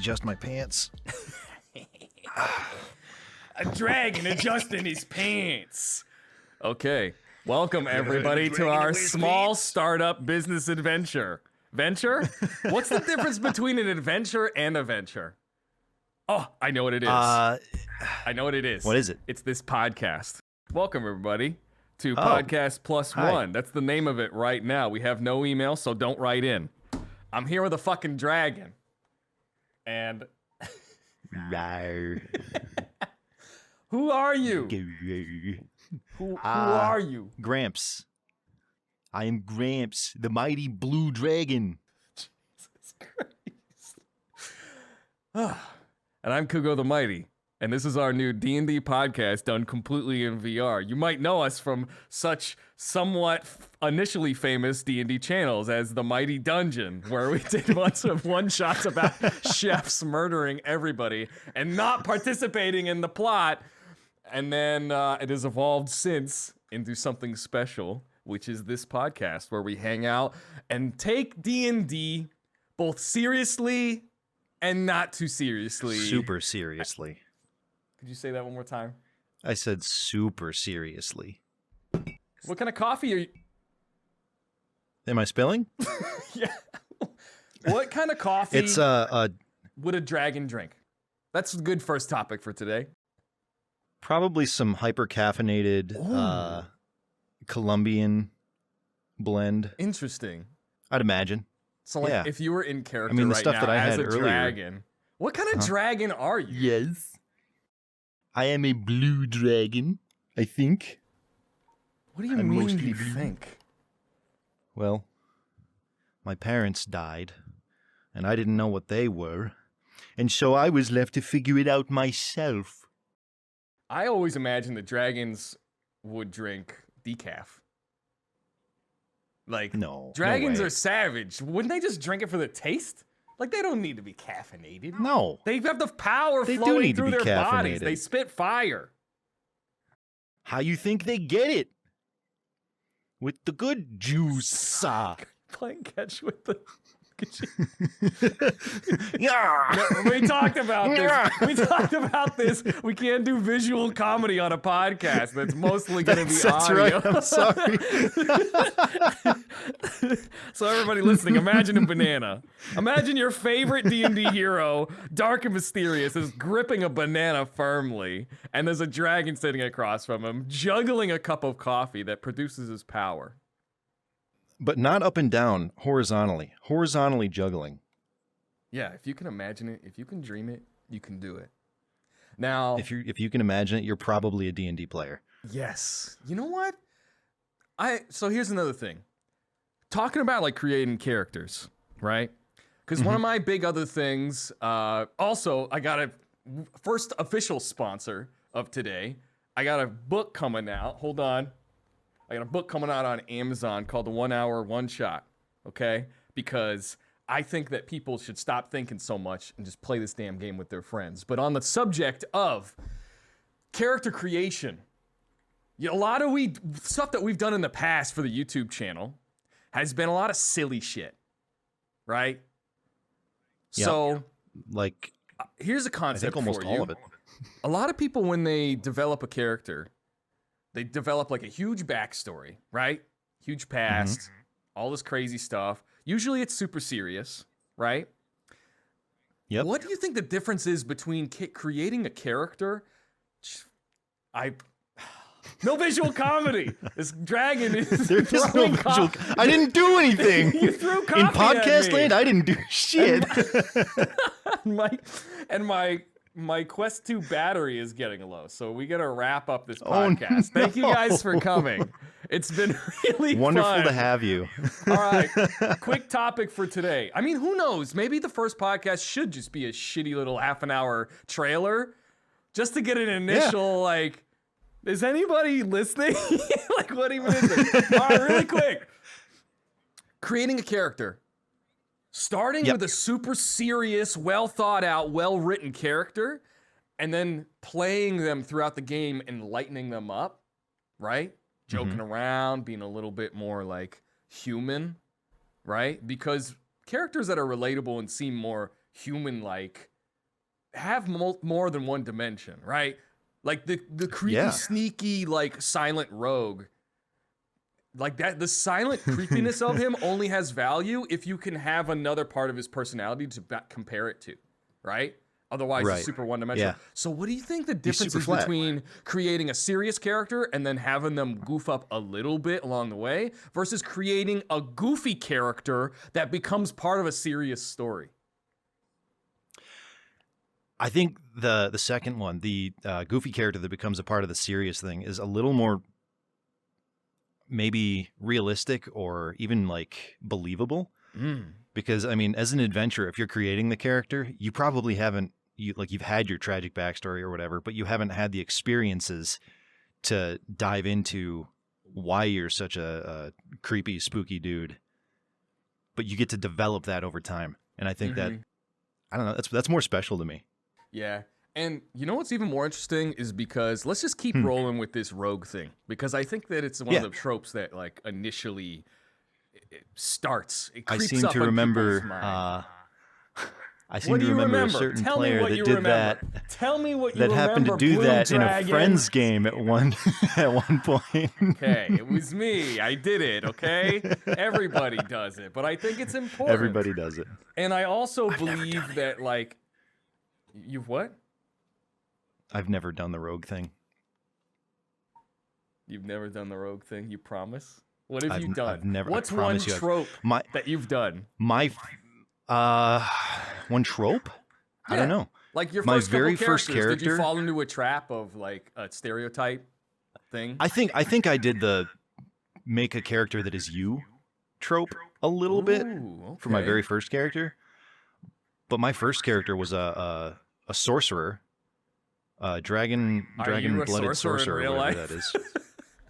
adjust my pants. A dragon adjusting his pants. Okay. Welcome, everybody, to our small startup business adventure. Venture? What's the difference between an adventure and a venture? Oh, I know what it is. I know what it is. What is it? It's this podcast. Welcome, everybody, to Oh. Podcast Plus Hi. One. That's the name of it right now. We have no email, so don't write in. I'm here with a fucking dragon. And who are you? Who are you? Gramps. I am Gramps, the mighty blue dragon. Jesus Christ. And I'm Kugo the Mighty, and this is our new D&D podcast done completely in VR. You might know us from such somewhat initially famous D&D channels as The Mighty Dungeon, where we did lots of one-shots about chefs murdering everybody and not participating in the plot. And then it has evolved since into something special, which is this podcast where we hang out and take D&D both seriously and not too seriously. Super seriously. Could you say that one more time? I said super seriously. What kind of coffee are you? Am I spilling? Yeah. What kind of coffee It's would a dragon drink? That's a good first topic for today. probably some hyper caffeinated Colombian blend. Interesting. I'd imagine. So, like, Yeah. if you were in character I mean, the right stuff now that I as had a earlier. dragon, what kind of dragon are you? Yes. I am a blue dragon, I think. What do you I'm mean mostly you blue. think? Well, my parents died, and I didn't know what they were, and so I was left to figure it out myself. I always imagined that dragons would drink decaf. Like, No. dragons no way. are savage. Wouldn't they just drink it for the taste? Like, they don't need to be caffeinated. No. They have the power They do flowing need to through be their bodies. caffeinated. They spit fire. How you think they get it? With the good juice. Playing catch with the... Yeah. We talked about this. We can't do visual comedy on a podcast. That's mostly going to be That's audio. right. I'm sorry. So everybody listening, imagine a banana. Imagine your favorite D&D hero, dark and mysterious, is gripping a banana firmly, and there's a dragon sitting across from him, juggling a cup of coffee that produces his power. But not up and down, horizontally. Horizontally juggling. Yeah, if you can imagine it, if you can dream it, you can do it. Now, If you can imagine it, you're probably a D&D player. yes. You know what? So here's another thing. Talking about like creating characters, right? Because one of my big other things, also, I got a first official sponsor of today. I got a book coming out. Hold on. I got a book coming out on Amazon called The 1 Hour One Shot, okay? Because I think that people should stop thinking so much and just play this damn game with their friends. But on the subject of character creation, a lot of stuff that we've done in the past for the YouTube channel has been a lot of silly shit, right? Yep. So Like, here's a I concept think almost for all you. of it. A lot of people, when they develop a character, they develop like a huge backstory, right? Huge past, all this crazy stuff. Usually it's super serious, right? Yep. What do you think the difference is between creating a character? No visual comedy. This dragon is There is no throwing visual. coffee. I didn't do anything. You threw coffee In at podcast me. land, I didn't do shit. My Quest 2 battery is getting low, so we gotta wrap up this Oh, podcast. Thank you guys for no. coming. It's been really Wonderful fun. to have you. All right, quick topic for today. I mean, who knows? Maybe the first podcast should just be a shitty little half-an-hour trailer, just to get an initial like, is anybody listening? Like, what even is it? All right, really quick. Creating a character. Starting with a super serious, well thought out, well written character, and then playing them throughout the game and lightening them up, right? Joking around, being a little bit more like human, right? Because characters that are relatable and seem more human-like have more than one dimension, right? Like the creepy, sneaky, like silent rogue. Like that, the silent creepiness of him only has value if you can have another part of his personality to compare it to, right? Otherwise, it's super one-dimensional. Yeah. So what do you think the difference is between creating a serious character and then having them goof up a little bit along the way versus creating a goofy character that becomes part of a serious story? I think the second one, the goofy character that becomes a part of the serious thing, is a little more maybe realistic or even like believable. Because I mean, as an adventurer, if you're creating the character, you probably haven't you've had your tragic backstory or whatever, but you haven't had the experiences to dive into why you're such a creepy, spooky dude. But you get to develop that over time, and I think that I don't know, that's more special to me. Yeah. And you know what's even more interesting is because let's just keep rolling with this rogue thing, because I think that it's one of the tropes that like initially it starts. It creeps I seem up to on remember. people's mind. I seem to remember a certain player that did that. Tell me what you that remember. happened to do Blue that Dragon. in a Friends game at one point. Okay, it was me. I did it. Okay, everybody does it, but I think it's important. Everybody does it. And I also believe that like you've what? I've never done the rogue thing. You've never done the rogue thing? You promise? What have you done? I've never. What's one trope that you've done? One trope? I don't know. Like your my first very couple first character. Did you fall into a trap of like a stereotype thing? I think I did the make a character that is you trope a little bit for my very first character. But my first character was a sorcerer. Dragon-blooded sorcerer, in real whatever life? that is.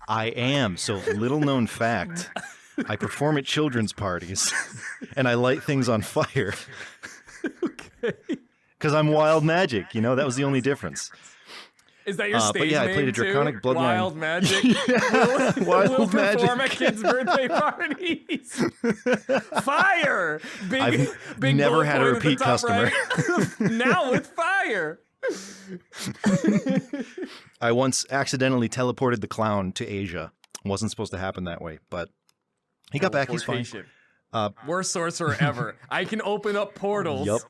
I am. So, little known fact, I perform at children's parties, and I light things on fire. Okay. Because I'm wild magic, that was the only difference. Is that your stage but yeah, name I played a draconic too? bloodline. Wild magic. Wild magic. Perform at kids' birthday parties. Fire. Big never bullet had a point at the repeat top customer. right. Now with fire. I once accidentally teleported the clown to Asia. Wasn't supposed to happen that way, but he got back. He's fine. Worst sorcerer ever. I can open up portals. Yep.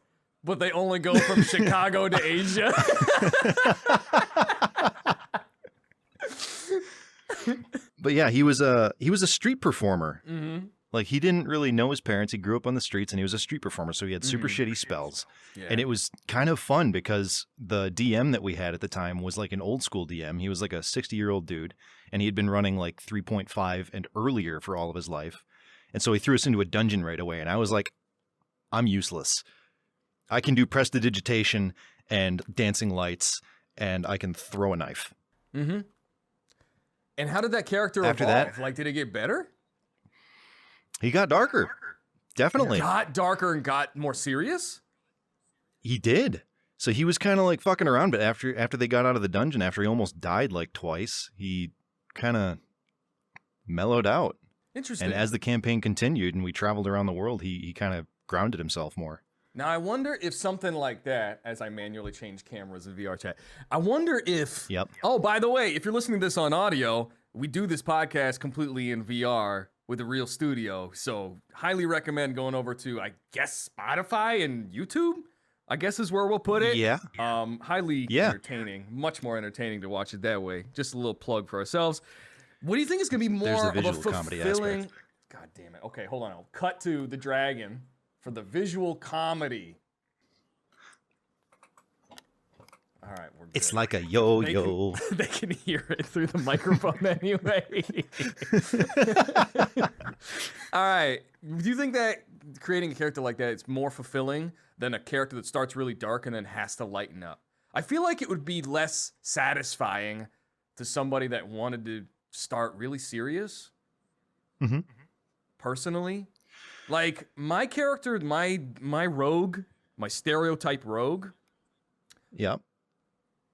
But they only go from Chicago to Asia. But yeah, he was a street performer. Mm-hmm. Like he didn't really know his parents. He grew up on the streets, and he was a street performer. So he had super shitty spells, and it was kind of fun because the DM that we had at the time was like an old school DM. He was like a 60-year-old dude, and he had been running like 3.5 and earlier for all of his life. And so he threw us into a dungeon right away, and I was like, I'm useless. I can do prestidigitation and dancing lights, and I can throw a knife. Mm-hmm. And how did that character After evolve? that, like, did it get better? He got darker. Definitely. Got darker and got more serious? He did. So he was kind of like fucking around, but after they got out of the dungeon, after he almost died like twice, he kind of mellowed out. Interesting. And as the campaign continued and we traveled around the world, he kind of grounded himself more. Now, I wonder if something like that, as I manually change cameras in VR chat, I wonder if... Yep. Oh, by the way, if you're listening to this on audio, we do this podcast completely in VR with a real studio. So highly recommend going over to, I guess, Spotify and YouTube, I guess is where we'll put it. Yeah. Highly entertaining. Much more entertaining to watch it that way. Just a little plug for ourselves. What do you think is going to be more of a fulfilling... God damn it. Okay, hold on. I'll cut to the dragon for the visual comedy. All right, we're good. It's like a yo-yo. They can hear it through the microphone anyway. All right. Do you think that creating a character like that is more fulfilling than a character that starts really dark and then has to lighten up? I feel like it would be less satisfying to somebody that wanted to start really serious. Mm-hmm. Personally. Like, my character, my rogue, my stereotype rogue. Yep.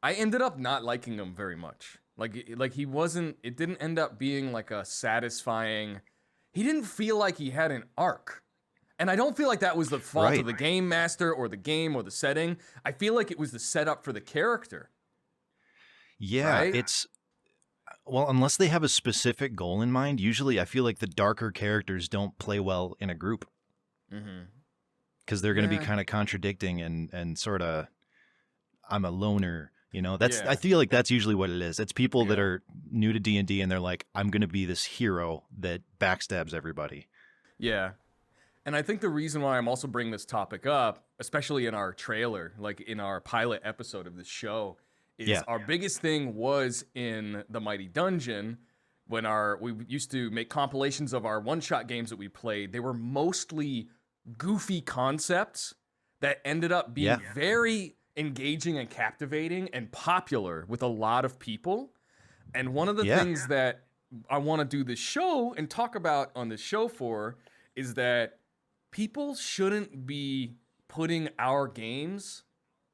I ended up not liking him very much. Like he wasn't, it didn't end up being like a satisfying, he didn't feel like he had an arc. And I don't feel like that was the fault of the game master or the game or the setting. I feel like it was the setup for the character. Yeah, it's... Well, unless they have a specific goal in mind, usually I feel like the darker characters don't play well in a group. Because they're going to be kind of contradicting and sort of, I'm a loner, you know? I feel like that's usually what it is. It's people that are new to D&D and they're like, I'm going to be this hero that backstabs everybody. Yeah. And I think the reason why I'm also bringing this topic up, especially in our trailer, like in our pilot episode of this show, is our biggest thing was in the Mighty Dungeon when we used to make compilations of our one-shot games that we played. They were mostly goofy concepts that ended up being very engaging and captivating and popular with a lot of people. And one of the things that I want to do this show and talk about on this show for is that people shouldn't be putting our games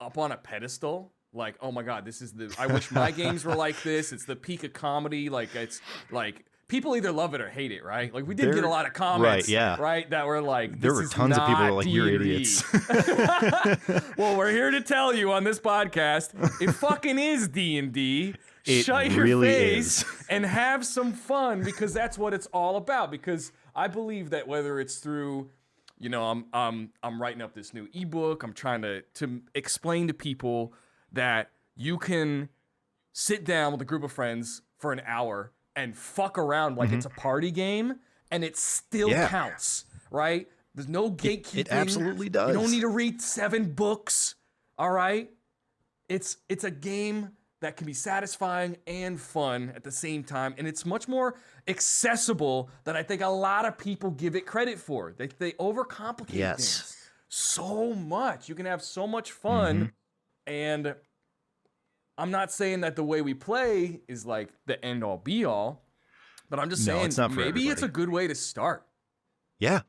up on a pedestal. Like, oh my God, I wish my games were like this. It's the peak of comedy. Like, it's like, people either love it or hate it, right? Like, we did get a lot of comments, right? That were like, there were tons of people who were like, D&D. You're idiots. Well, we're here to tell you on this podcast, it fucking is D&D. Shut your really face is. and have some fun, because that's what it's all about. Because I believe that whether it's through, you know, I'm writing up this new ebook, I'm trying to explain to people that you can sit down with a group of friends for an hour and fuck around like it's a party game, and it still counts, right? There's no gatekeeping. It absolutely does. You don't need to read 7 books, all right? It's a game that can be satisfying and fun at the same time, and it's much more accessible than I think a lot of people give it credit for. They overcomplicate things so much. You can have so much fun. And I'm not saying that the way we play is like the end all be all, but I'm just saying maybe it's a good way to start. Yeah.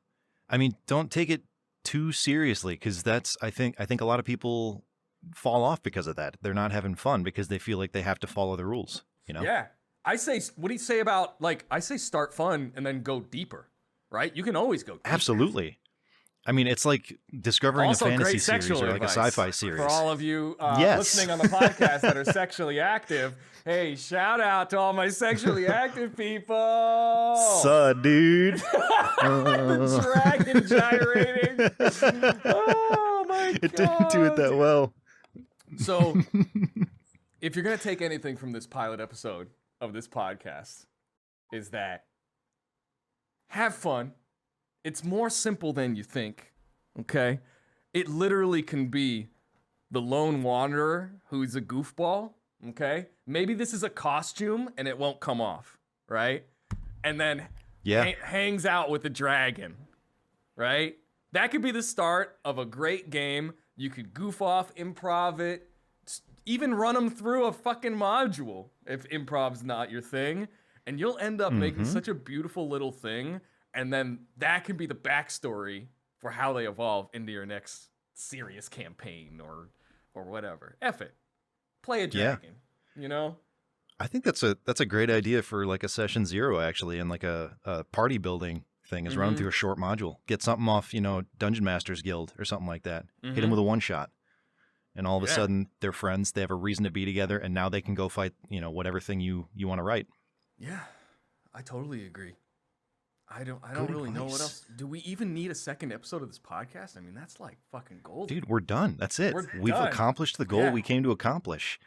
I mean, don't take it too seriously, because I think a lot of people fall off because of that. They're not having fun because they feel like they have to follow the rules, you know? Yeah. I say, what do you say about, like, I say start fun and then go deeper, right? You can always go deeper. Absolutely. I mean, it's like discovering also a fantasy series or like a advice sci-fi series. For all of you listening on the podcast that are sexually active, hey, shout out to all my sexually active people. Suh, dude. The dragon gyrating. Oh, my God. It didn't do it that well. So, if you're going to take anything from this pilot episode of this podcast, is that have fun. It's more simple than you think, okay? It literally can be the lone wanderer who's a goofball, okay? Maybe this is a costume and it won't come off, right? And then hangs out with the dragon, right? That could be the start of a great game. You could goof off, improv it, even run them through a fucking module if improv's not your thing, and you'll end up making such a beautiful little thing. And then that can be the backstory for how they evolve into your next serious campaign or whatever. F it. Play a dragon, you know? I think that's a great idea for like a session 0, actually, and like a party building thing is run through a short module. Get something off, you know, Dungeon Masters Guild or something like that. Hit them with a one-shot. And all of a sudden, they're friends. They have a reason to be together, and now they can go fight, you know, whatever thing you want to write. Yeah, I totally agree. I don't really know what else. Do we even need a second episode of this podcast? I mean, that's like fucking gold. Dude, we're done. That's it. We've accomplished the goal we came to accomplish.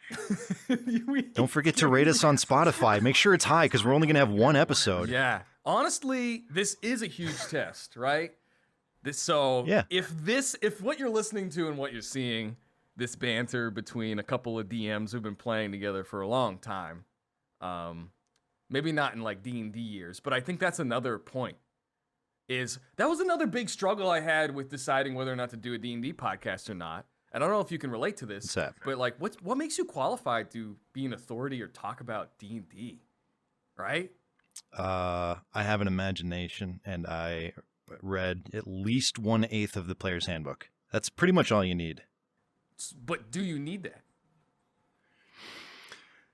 Don't forget to rate us on Spotify. Make sure it's high, because we're only going to have one episode. Yeah. Honestly, this is a huge test, right? If what you're listening to and what you're seeing, this banter between a couple of DMs who've been playing together for a long time, maybe not in like D&D years, but I think that's another point. That was another big struggle I had with deciding whether or not to do a D&D podcast or not. I don't know if you can relate to this, but like, what makes you qualified to be an authority or talk about D&D, right? I have an imagination, and I read at least 1/8 of the player's handbook. That's pretty much all you need. But do you need that?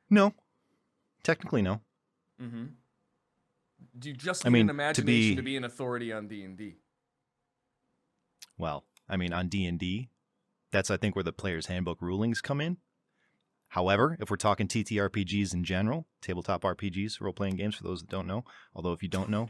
No. Technically, no. Do you just need an imagination to be an authority on D&D? Well, I mean, on D&D, that's, I think, where the player's handbook rulings come in. However, if we're talking TTRPGs in general, tabletop RPGs, role-playing games, for those that don't know, although if you don't know,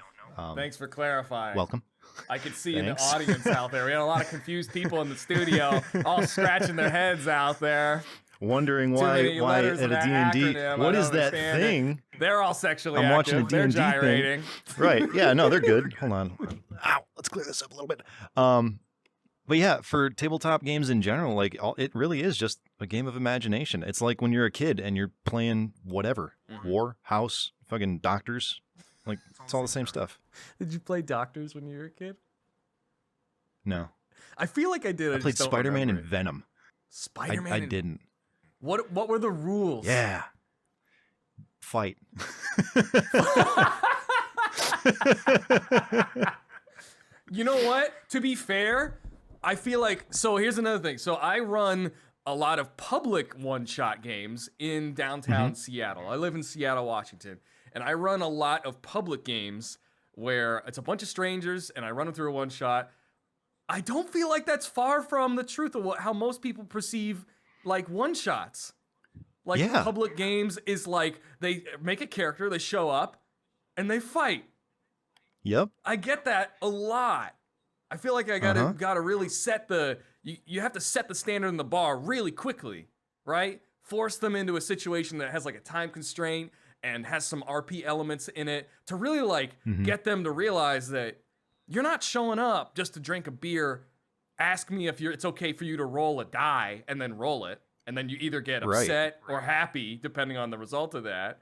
thanks for clarifying. welcome. I could see in the audience out there, we had a lot of confused people in the studio, all scratching their heads out there. Wondering why at a D&D, what is that thing? They're all sexually I'm watching a active. They're D&D gyrating. thing. Right, yeah, no, they're good. Hold on. Ow, let's clear this up a little bit. But yeah, for tabletop games in general, like it really is just a game of imagination. It's like when you're a kid and you're playing whatever, War, House, fucking Doctors. Like, it's all the same stuff. Did you play Doctors when you were a kid? No. I feel like I did. I played Spider-Man and Venom. Spider-Man? I didn't. What were the rules? Yeah. Fight. You know what? To be fair, I feel like, so here's another thing. So I run a lot of public one-shot games in downtown Seattle. I live in Seattle, Washington, and I run a lot of public games where it's a bunch of strangers and I run them through a one-shot. I don't feel like that's far from the truth of how most people perceive like one-shots. Like public games is like they make a character, they show up, and they fight. Yep. I get that a lot. I feel like I gotta really set the you have to set the standard in the bar really quickly, right? Force them into a situation that has like a time constraint and has some RP elements in it to really like get them to realize that you're not showing up just to drink a beer. Ask me if it's okay for you to roll a die and then roll it. And then you either get upset or happy, depending on the result of that.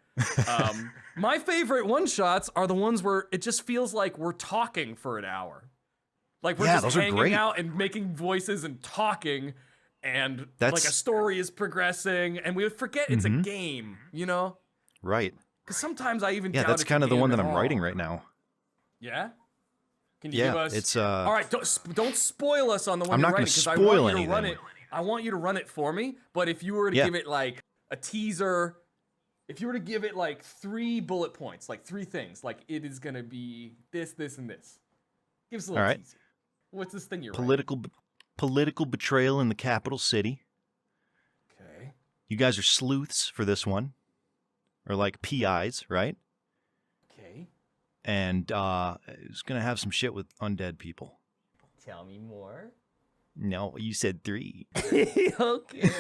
My favorite one-shots are the ones where it just feels like we're talking for an hour. Like we're just hanging out and making voices and talking, and like a story is progressing, and we forget it's a game, you know? Right. Because sometimes I even that's kind of the one that I'm writing right now. Yeah? Can you give us... it's... All right, don't spoil us on the one I'm you're not writing, going to because spoil anything. I want you to run it for me, but if you were to give it like a teaser, if you were to give it like 3 bullet points, like 3 things, like it is going to be this, this, and this. Give us a little teaser. What's this thing you're writing? Political betrayal in the capital city. Okay. You guys are sleuths for this one. Or like PIs, right? Okay. And it's going to have some shit with undead people. Tell me more. No, you said 3. Okay.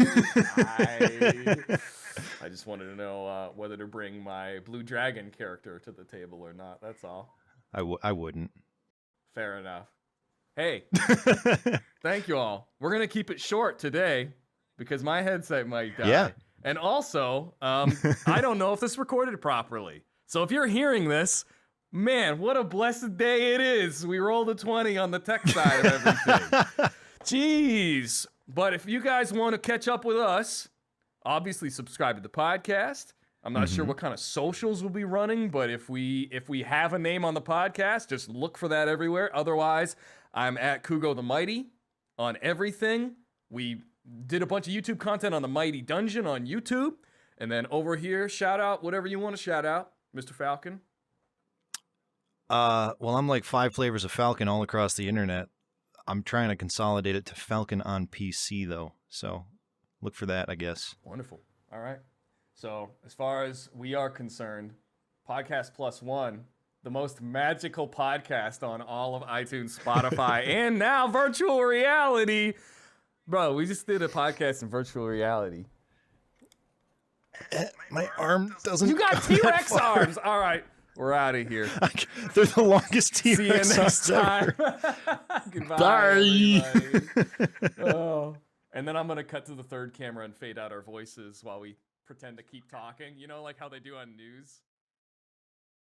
I just wanted to know whether to bring my Blue Dragon character to the table or not. That's all. I wouldn't. Fair enough. Hey, thank you all. We're going to keep it short today because my headset might die. Yeah. And also, I don't know if this recorded properly. So if you're hearing this, man, what a blessed day it is. We rolled a 20 on the tech side of everything. Jeez. But if you guys want to catch up with us, obviously subscribe to the podcast. I'm not sure what kind of socials we'll be running, but if we have a name on the podcast, just look for that everywhere. Otherwise, I'm at Kugo the Mighty on everything. We did a bunch of YouTube content on the Mighty Dungeon on YouTube. And then over here, shout out whatever you want to shout out, Mr. Falcon. Well, I'm like 5 flavors of Falcon all across the internet. I'm trying to consolidate it to Falcon on PC, though. So look for that, I guess. Wonderful. All right. So as far as we are concerned, Podcast Plus One, the most magical podcast on all of iTunes, Spotify, and now virtual reality. Bro, we just did a podcast in virtual reality. My arm doesn't... You got T-Rex arms! All right. We're out of here. They're the longest T-Rex. See you next time. Goodbye. Oh. And then I'm going to cut to the third camera and fade out our voices while we pretend to keep talking. You know, like how they do on news?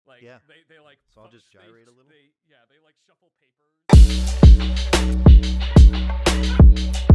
Like, they like... So I'll just gyrate a little? They like shuffle papers.